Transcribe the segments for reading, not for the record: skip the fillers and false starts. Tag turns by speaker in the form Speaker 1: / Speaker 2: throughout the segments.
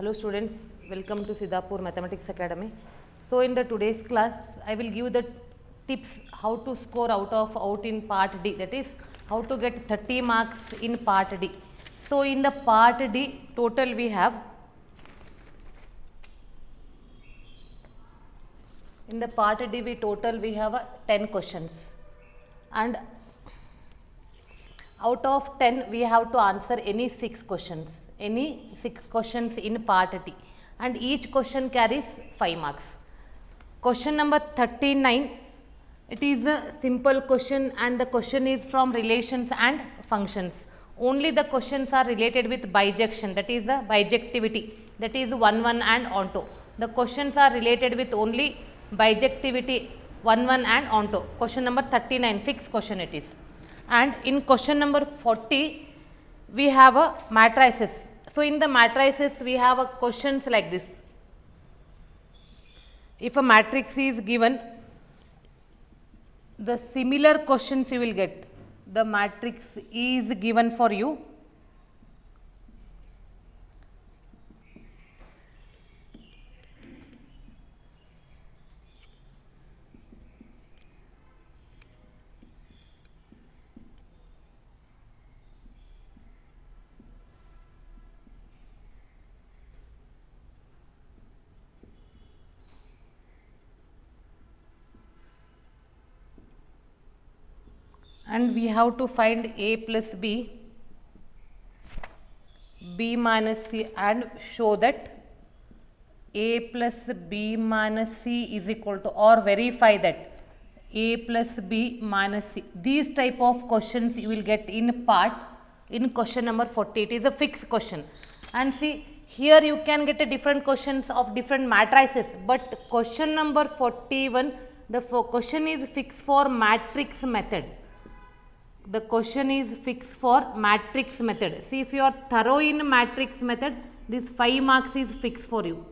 Speaker 1: Hello students, welcome to Siddhapur Mathematics Academy. So in the today's class, I will give the tips how to score out in part D, that is how to get 30 marks in part D. So in the part D, total we have, in the part D we have 10 questions, and out of 10 we have to answer any 6 questions in part D, and each question carries 5 marks. Question number 39, it is a simple question and the question is from relations and functions. Only the questions are related with bijection, that is the bijectivity, that is 1, 1 and onto. The questions are related with only bijectivity 1, 1 and onto. Question number 39, fixed question it is. And in question number 40, we have a matrices. So in the matrices, we have a questions like this. If a matrix is given, the similar questions you will get. The matrix is given for you. And we have to find A plus B, B minus C, and show that A plus B minus C is equal to, or verify that A plus B minus C. These type of questions you will get in question number 40. It is a fixed question. And see, here you can get a different questions of different matrices, but question number 41, the question is fixed for matrix method. The question is fixed for matrix method. See, if you are thorough in matrix method, this 5 marks is fixed for you.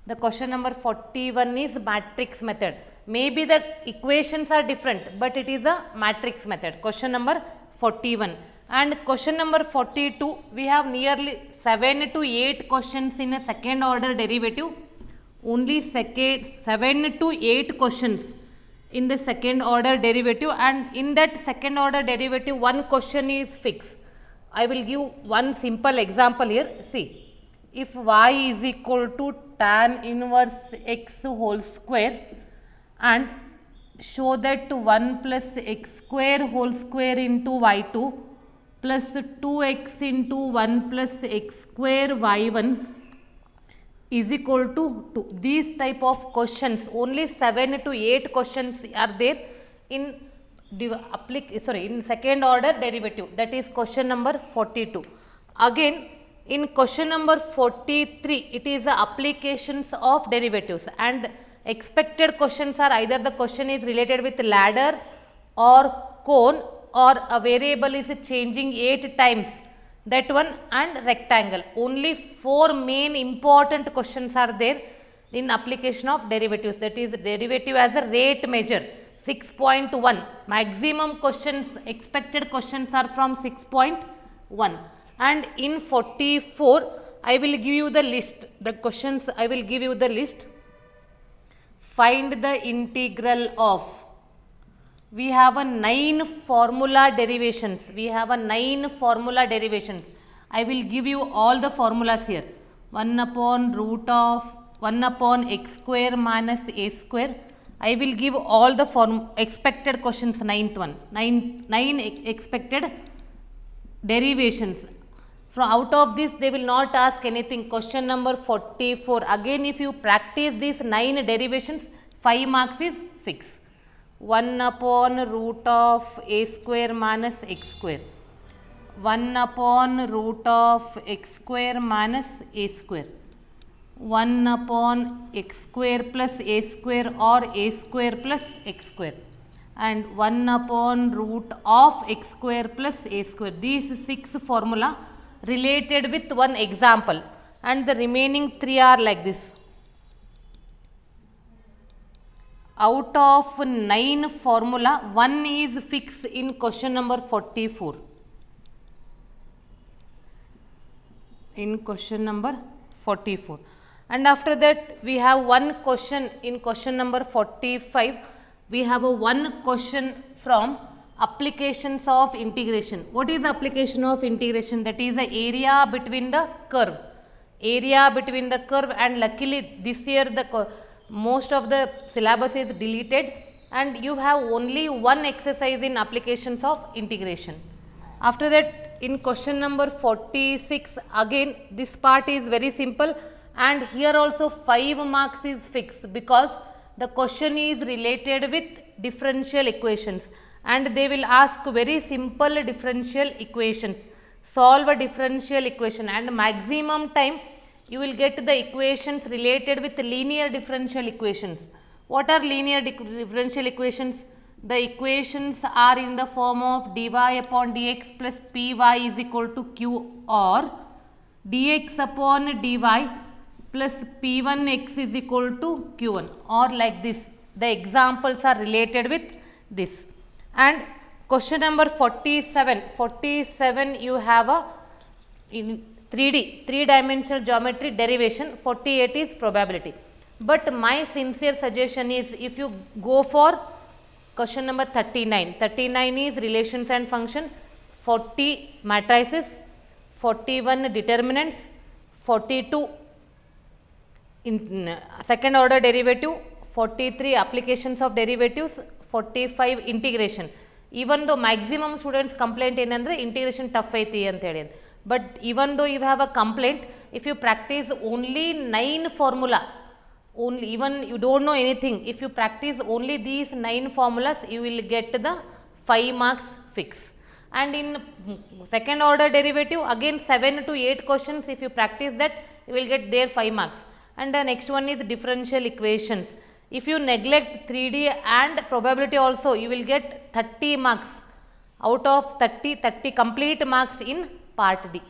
Speaker 1: The question number 41 is matrix method. Maybe the equations are different, but it is a matrix method. Question number 41. And question number 42, we have nearly 7 to 8 questions in a second order derivative. Only 7 to 8 questions in the second order derivative, and in that second order derivative one question is fixed. I will give one simple example here. See, if y is equal to tan inverse x whole square, and show that 1 plus x square whole square into y2 plus 2x into 1 plus x square y1 is equal to 2. These type of questions, only 7 to 8 questions are there in second order derivative, that is question number 42. Again, in question number 43, it is the applications of derivatives, and expected questions are either the question is related with ladder or cone, or a variable is changing 8 times, that one, and rectangle. Only 4 main important questions are there in application of derivatives, that is derivative as a rate measure 6.1. Maximum questions, expected questions are from 6.1. And in 44, I will give you the list, the questions I will give you the list. Find the integral of, we have a 9 formula derivations. I will give you all the formulas here. 1 upon x square minus a square. I will give all the expected questions, 9th one. 9 expected derivations. From out of this, they will not ask anything. Question number 44. Again, if you practice these 9 derivations, 5 marks is fixed. 1 upon root of a square minus x square. 1 upon root of x square minus a square. 1 upon x square plus a square, or a square plus x square. And 1 upon root of x square plus a square. These 6 formula related with one example, and the remaining 3 are like this. Out of 9 formula, 1 is fixed in question number 44. In question number 44. And after that we have one question in question number 45. We have a one question from applications of integration. What is the application of integration? That is the area between the curve. Area between the curve, and luckily this year the most of the syllabus is deleted and you have only one exercise in applications of integration. After that, in question number 46, again this part is very simple, and here also 5 marks is fixed because the question is related with differential equations and they will ask very simple differential equations. Solve a differential equation, and maximum time you will get the equations related with linear differential equations. What are linear differential equations? The equations are in the form of dy upon dx plus py is equal to q, or dx upon dy plus p1x is equal to q1, or like this. The examples are related with this. And question number 47 you have a in 3D, 3-dimensional geometry derivation, 48 is probability. But my sincere suggestion is, if you go for question number 39 is relations and function, 40 matrices, 41 determinants, 42 in second order derivative, 43 applications of derivatives, 45 integration. Even though maximum students complaint ಏನಂದ್ರೆ integration tough ಐತಿ ಅಂತ ಹೇಳಿ, but even though you have a complaint, if you practice only 9 formula, only even you don't know anything, if you practice only these 9 formulas, you will get the 5 marks fix. And in second order derivative, again 7 to 8 questions, if you practice that, you will get there 5 marks. And the next one is differential equations. If you neglect 3D and probability also, you will get 30 marks. Out of 30 complete marks in part D.